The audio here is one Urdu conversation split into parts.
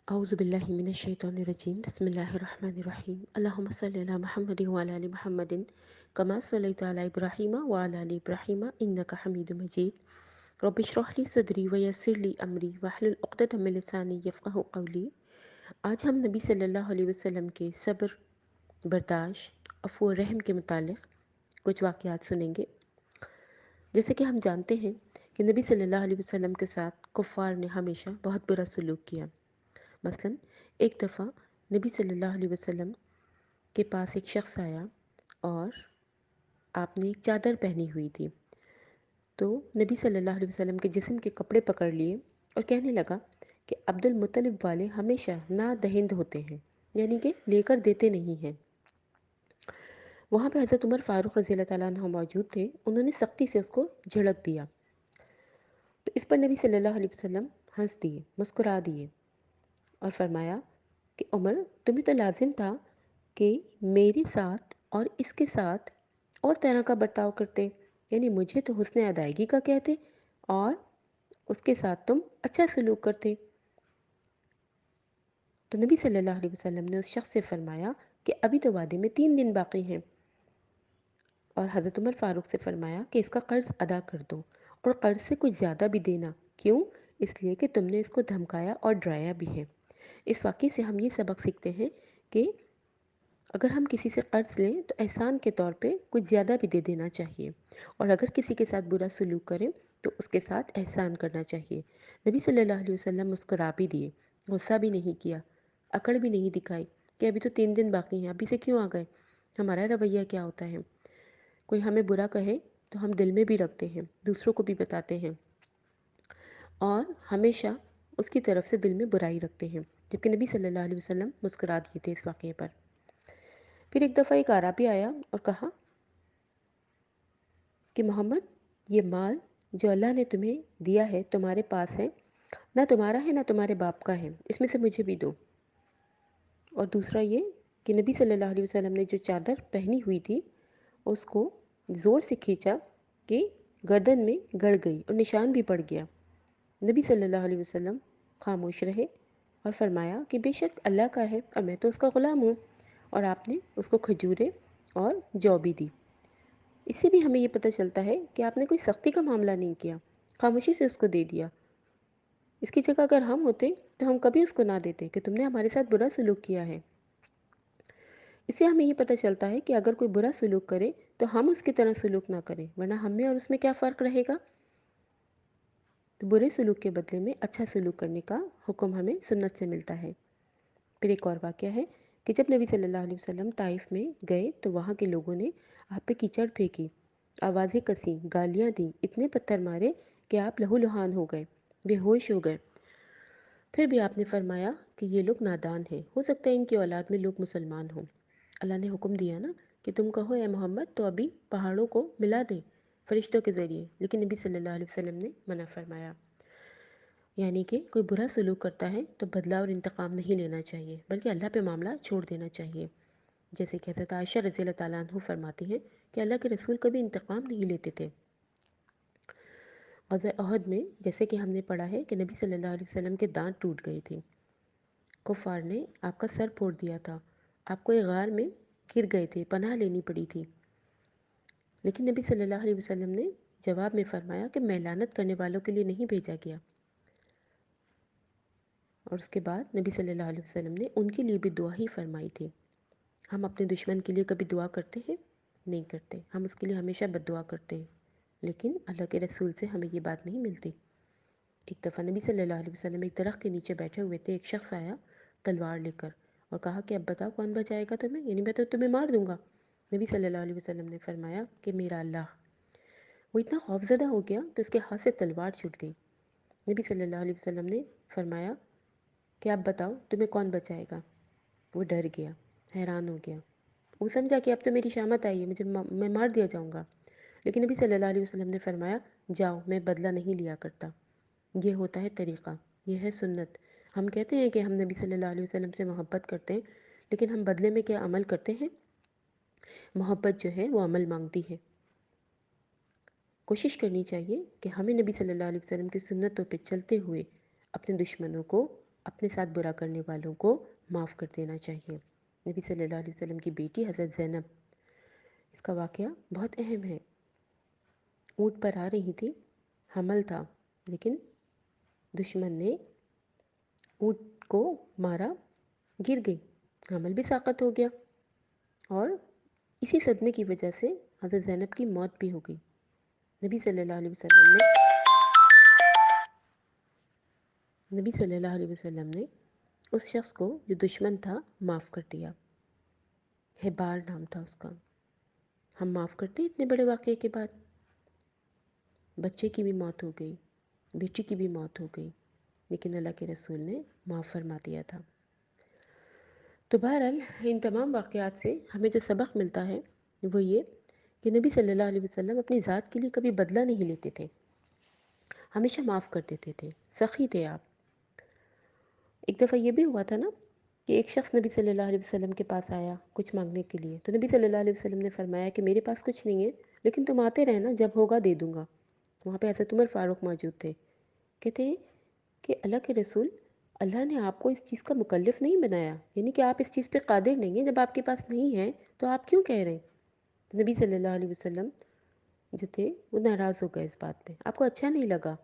اعوذ باللہ من الشیطان الرجیم بسم اللہ الرحمن الرحیم اللہم صلی علی محمد وعلی آل محمد کما صلیت علی ابراہیم وعلی آل ابراہیم انک حمید مجید رب اشرح لی صدری ویسر لی امری واحلل عقدۃ من لسانی یفقہوا قولی۔ آج ہم نبی صلی اللہ علیہ وسلم کے صبر، برداشت، عفو و رحم کے متعلق کچھ واقعات سنیں گے۔ جیسے کہ ہم جانتے ہیں کہ نبی صلی اللہ علیہ وسلم کے ساتھ کفار نے ہمیشہ بہت برا سلوک کیا۔ مثلا ایک دفعہ نبی صلی اللہ علیہ وسلم کے پاس ایک شخص آیا اور آپ نے ایک چادر پہنی ہوئی تھی، تو نبی صلی اللہ علیہ وسلم کے جسم کے کپڑے پکڑ لیے اور کہنے لگا کہ عبد المطلب والے ہمیشہ نادہند ہوتے ہیں، یعنی کہ لے کر دیتے نہیں ہیں۔ وہاں پہ حضرت عمر فاروق رضی اللہ تعالیٰ عنہ موجود تھے، انہوں نے سختی سے اس کو جھڑک دیا، تو اس پر نبی صلی اللہ علیہ وسلم ہنس دیے، مسکرا دیے اور فرمایا کہ عمر، تمہیں تو لازم تھا کہ میرے ساتھ اور اس کے ساتھ اور طرح کا برتاؤ کرتے، یعنی مجھے تو حسن ادائیگی کا کہتے اور اس کے ساتھ تم اچھا سلوک کرتے۔ تو نبی صلی اللہ علیہ وسلم نے اس شخص سے فرمایا کہ ابھی تو وعدے میں 3 دن باقی ہیں، اور حضرت عمر فاروق سے فرمایا کہ اس کا قرض ادا کر دو اور قرض سے کچھ زیادہ بھی دینا، کیوں؟ اس لیے کہ تم نے اس کو دھمکایا اور ڈرایا بھی ہے۔ اس واقعے سے ہم یہ سبق سیکھتے ہیں کہ اگر ہم کسی سے قرض لیں تو احسان کے طور پہ کچھ زیادہ بھی دے دینا چاہیے، اور اگر کسی کے ساتھ برا سلوک کریں تو اس کے ساتھ احسان کرنا چاہیے۔ نبی صلی اللہ علیہ وسلم مسکرا بھی دیے، غصہ بھی نہیں کیا، اکڑ بھی نہیں دکھائی کہ ابھی تو 3 دن باقی ہیں، ابھی سے کیوں آ گئے۔ ہمارا رویہ کیا ہوتا ہے؟ کوئی ہمیں برا کہے تو ہم دل میں بھی رکھتے ہیں، دوسروں کو بھی بتاتے ہیں، اور ہمیشہ اس کی طرف سے دل میں برائی رکھتے ہیں، جبکہ نبی صلی اللہ علیہ وسلم مسکرا دیے تھے اس واقعے پر۔ پھر ایک دفعہ ایک اعرابی آیا اور کہا کہ محمد، یہ مال جو اللہ نے تمہیں دیا ہے تمہارے پاس ہے، نہ تمہارا ہے نہ تمہارے باپ کا ہے، اس میں سے مجھے بھی دو۔ اور دوسرا یہ کہ نبی صلی اللہ علیہ وسلم نے جو چادر پہنی ہوئی تھی اس کو زور سے کھینچا کہ گردن میں گڑ گئی اور نشان بھی پڑ گیا۔ نبی صلی اللہ علیہ وسلم خاموش رہے اور فرمایا کہ بے شک اللہ کا ہے اور میں تو اس کا غلام ہوں، اور آپ نے اس کو کھجوریں اور جو بھی دی۔ اس سے بھی ہمیں یہ پتہ چلتا ہے کہ آپ نے کوئی سختی کا معاملہ نہیں کیا، خاموشی سے اس کو دے دیا۔ اس کی جگہ اگر ہم ہوتے تو ہم کبھی اس کو نہ دیتے کہ تم نے ہمارے ساتھ برا سلوک کیا ہے۔ اس سے ہمیں یہ پتہ چلتا ہے کہ اگر کوئی برا سلوک کرے تو ہم اس کی طرح سلوک نہ کریں، ورنہ ہم میں اور اس میں کیا فرق رہے گا۔ تو برے سلوک کے بدلے میں اچھا سلوک کرنے کا حکم ہمیں سنت سے ملتا ہے۔ پھر ایک اور واقعہ ہے کہ جب نبی صلی اللہ علیہ وسلم طائف میں گئے تو وہاں کے لوگوں نے آپ پہ کیچڑ پھینکی، آوازیں کسیں، گالیاں دیں، اتنے پتھر مارے کہ آپ لہو لہان ہو گئے، بے ہوش ہو گئے۔ پھر بھی آپ نے فرمایا کہ یہ لوگ نادان ہیں، ہو سکتا ہے ان کی اولاد میں لوگ مسلمان ہوں۔ اللہ نے حکم دیا نا کہ تم کہو اے محمد تو ابھی پہاڑوں کو ملا دیں فرشتوں کے ذریعے، لیکن نبی صلی اللہ علیہ وسلم نے منع فرمایا۔ یعنی کہ کوئی برا سلوک کرتا ہے تو بدلہ اور انتقام نہیں لینا چاہیے، بلکہ اللہ پہ معاملہ چھوڑ دینا چاہیے۔ جیسے کہ حضرت عائشہ رضی اللہ تعالیٰ عنہ فرماتی ہیں کہ اللہ کے رسول کبھی انتقام نہیں لیتے تھے۔ غزوہ احد میں جیسے کہ ہم نے پڑھا ہے کہ نبی صلی اللہ علیہ وسلم کے دانت ٹوٹ گئے تھے، کفار نے آپ کا سر پھوڑ دیا تھا، آپ کو ایک غار میں گر گئے تھے، پناہ لینی پڑی تھی، لیکن نبی صلی اللہ علیہ وسلم نے جواب میں فرمایا کہ میں لعنت کرنے والوں کے لیے نہیں بھیجا گیا۔ اور اس کے بعد نبی صلی اللہ علیہ وسلم نے ان کے لیے بھی دعا ہی فرمائی تھی۔ ہم اپنے دشمن کے لیے کبھی دعا کرتے ہیں؟ نہیں کرتے، ہم اس کے لیے ہمیشہ بد دعا کرتے ہیں، لیکن اللہ کے رسول سے ہمیں یہ بات نہیں ملتی۔ ایک دفعہ نبی صلی اللہ علیہ وسلم ایک درخت کے نیچے بیٹھے ہوئے تھے، ایک شخص آیا تلوار لے کر اور کہا کہ اب بتاؤ کون بچائے گا تمہیں، یعنی میں تو تمہیں مار دوں گا۔ نبی صلی اللہ علیہ وسلم نے فرمایا کہ میرا اللہ۔ وہ اتنا خوفزدہ ہو گیا تو اس کے ہاتھ سے تلوار چھوٹ گئی۔ نبی صلی اللہ علیہ وسلم نے فرمایا کہ اب بتاؤ تمہیں کون بچائے گا۔ وہ ڈر گیا، حیران ہو گیا، وہ سمجھا کہ اب تو میری شامت آئی ہے، میں مار دیا جاؤں گا، لیکن نبی صلی اللہ علیہ وسلم نے فرمایا جاؤ، میں بدلہ نہیں لیا کرتا۔ یہ ہوتا ہے طریقہ، یہ ہے سنت۔ ہم کہتے ہیں کہ ہم نبی صلی اللہ علیہ وسلم سے محبت کرتے ہیں، لیکن ہم بدلے میں کیا عمل کرتے ہیں؟ محبت جو ہے وہ عمل مانگتی ہے۔ کوشش کرنی چاہیے کہ ہمیں نبی صلی اللہ علیہ وسلم کی سنتوں پہ چلتے ہوئے اپنے دشمنوں کو اپنے ساتھ برا کرنے والوں کو معاف کر دینا چاہیے۔ نبی صلی اللہ علیہ وسلم کی بیٹی حضرت زینب، اس کا واقعہ بہت اہم ہے۔ اونٹ پر آ رہی تھی، حمل تھا، لیکن دشمن نے اونٹ کو مارا، گر گئی، حمل بھی ساقط ہو گیا، اور اسی صدمے کی وجہ سے حضرت زینب کی موت بھی ہو گئی۔ نبی صلی اللہ علیہ وسلم نے اس شخص کو جو دشمن تھا معاف کر دیا۔ ہبار نام تھا اس کا۔ ہم معاف کرتے ہیں اتنے بڑے واقعے کے بعد؟ بچے کی بھی موت ہو گئی، بیٹی کی بھی موت ہو گئی، لیکن اللہ کے رسول نے معاف فرما دیا تھا۔ تو بہرحال ان تمام واقعات سے ہمیں جو سبق ملتا ہے وہ یہ کہ نبی صلی اللہ علیہ وسلم اپنی ذات کے لیے کبھی بدلہ نہیں لیتے تھے، ہمیشہ معاف کر دیتے تھے، سخی تھے آپ۔ ایک دفعہ یہ بھی ہوا تھا نا کہ ایک شخص نبی صلی اللہ علیہ وسلم کے پاس آیا کچھ مانگنے کے لیے، تو نبی صلی اللہ علیہ وسلم نے فرمایا کہ میرے پاس کچھ نہیں ہے، لیکن تم آتے رہنا، جب ہوگا دے دوں گا۔ وہاں پہ حضرت عمر فاروق موجود تھے۔ کہتے ہیں کہ اللہ کے رسول، اللہ نے آپ کو اس چیز کا مکلف نہیں بنایا، یعنی کہ آپ اس چیز پہ قادر نہیں ہیں، جب آپ کے پاس نہیں ہے تو آپ کیوں کہہ رہے ہیں؟ نبی صلی اللہ علیہ وسلم جو تھے وہ ناراض ہو گئے اس بات پہ، آپ کو اچھا نہیں لگا۔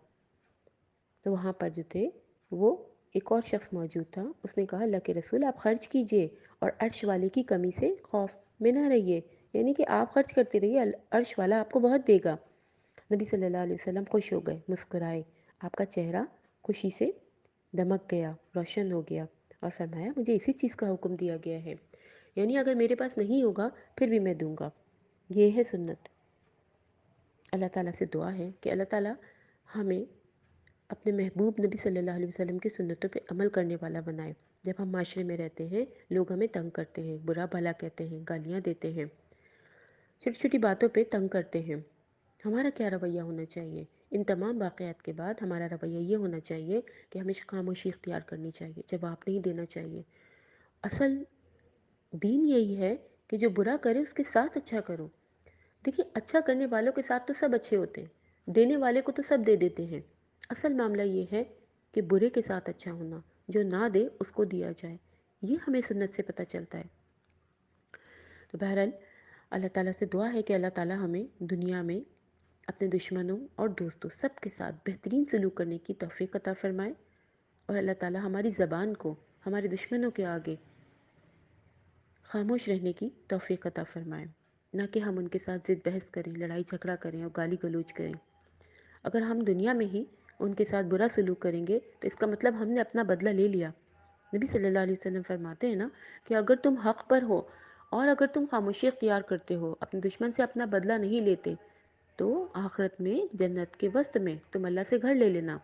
تو وہاں پر جو تھے وہ ایک اور شخص موجود تھا، اس نے کہا اللہ کے رسول آپ خرچ کیجئے اور عرش والے کی کمی سے خوف میں نہ رہیے، یعنی کہ آپ خرچ کرتے رہیے، عرش والا آپ کو بہت دے گا۔ نبی صلی اللہ علیہ وسلم خوش ہو گئے، مسکرائے، آپ کا چہرہ خوشی سے دمک گیا، روشن ہو گیا، اور فرمایا مجھے اسی چیز کا حکم دیا گیا ہے، یعنی اگر میرے پاس نہیں ہوگا پھر بھی میں دوں گا۔ یہ ہے سنت۔ اللہ تعالیٰ سے دعا ہے کہ اللہ تعالیٰ ہمیں اپنے محبوب نبی صلی اللہ علیہ وسلم کی سنتوں پہ عمل کرنے والا بنائے۔ جب ہم معاشرے میں رہتے ہیں، لوگ ہمیں تنگ کرتے ہیں، برا بھلا کہتے ہیں، گالیاں دیتے ہیں، چھوٹی چھوٹی باتوں پہ تنگ کرتے ہیں، ہمارا کیا رویہ ہونا چاہیے؟ ان تمام واقعات کے بعد ہمارا رویہ یہ ہونا چاہیے کہ ہمیں خاموشی اختیار کرنی چاہیے، جواب نہیں دینا چاہیے۔ اصل دین یہی ہے کہ جو برا کرے اس کے ساتھ اچھا کرو۔ دیکھیے اچھا کرنے والوں کے ساتھ تو سب اچھے ہوتے ہیں، دینے والے کو تو سب دے دیتے ہیں۔ اصل معاملہ یہ ہے کہ برے کے ساتھ اچھا ہونا، جو نہ دے اس کو دیا جائے، یہ ہمیں سنت سے پتہ چلتا ہے۔ تو بہرحال اللہ تعالیٰ سے دعا ہے کہ اللہ تعالیٰ ہمیں دنیا میں اپنے دشمنوں اور دوستوں سب کے ساتھ بہترین سلوک کرنے کی توفیق عطا فرمائے، اور اللہ تعالیٰ ہماری زبان کو ہمارے دشمنوں کے آگے خاموش رہنے کی توفیق عطا فرمائے، نہ کہ ہم ان کے ساتھ ضد بحث کریں، لڑائی جھگڑا کریں اور گالی گلوچ کریں۔ اگر ہم دنیا میں ہی ان کے ساتھ برا سلوک کریں گے تو اس کا مطلب ہم نے اپنا بدلہ لے لیا۔ نبی صلی اللہ علیہ وسلم فرماتے ہیں نا کہ اگر تم حق پر ہو اور اگر تم خاموشی اختیار کرتے ہو، اپنے دشمن سے اپنا بدلہ نہیں لیتے، تو آخرت میں جنت کے وسط میں تم اللہ سے گھر لے لینا۔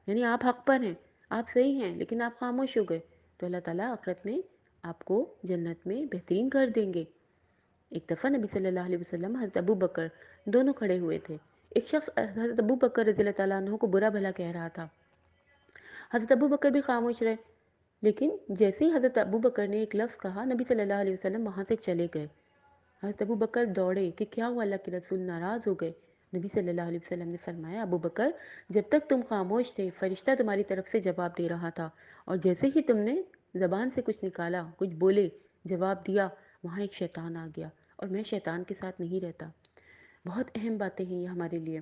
یعنی آپ حق پر ہیں، آپ صحیح ہیں، لیکن آپ خاموش ہو گئے تو اللہ تعالیٰ آخرت میں آپ کو جنت میں بہترین گھر دیں گے۔ ایک دفعہ نبی صلی اللہ علیہ وسلم حضرت ابو بکر دونوں کھڑے ہوئے تھے۔ ایک شخص حضرت ابو بکر رضی اللہ تعالیٰ عنہ کو برا بھلا کہہ رہا تھا، حضرت ابو بکر بھی خاموش رہے، لیکن جیسے ہی حضرت ابو بکر نے ایک لفظ کہا، نبی صلی اللہ علیہ وسلم وہاں سے چلے گئے۔ حضرت ابو بکر دوڑے کہ کیا ہوا، اللہ کے رسول ناراض ہو گئے۔ نبی صلی اللہ علیہ وسلم نے فرمایا ابو بکر جب تک تم خاموش تھے فرشتہ تمہاری طرف سے جواب دے رہا تھا، اور جیسے ہی تم نے زبان سے کچھ نکالا، کچھ بولے، جواب دیا، وہاں ایک شیطان آ گیا، اور میں شیطان کے ساتھ نہیں رہتا۔ بہت اہم باتیں ہیں یہ ہمارے لیے،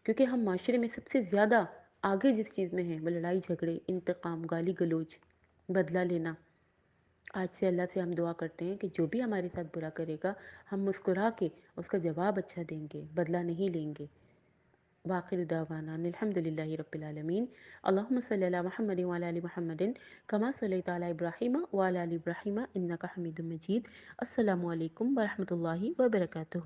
کیونکہ ہم معاشرے میں سب سے زیادہ آگے جس چیز میں ہیں وہ لڑائی جھگڑے، انتقام، گالی گلوچ، بدلہ لینا۔ آج سے اللہ سے ہم دعا کرتے ہیں کہ جو بھی ہمارے ساتھ برا کرے گا، ہم مسکرا کے اس کا جواب اچھا دیں گے، بدلہ نہیں لیں گے۔ وآخر دعوانا ان الحمد للہ رب العالمین۔ اللہم صلی علی محمد وعلی آل محمد کما صلیت علی ابراہیم وعلی آل ابراہیم انک حمید مجید۔ السلام علیکم ورحمۃ اللہ وبرکاتہ۔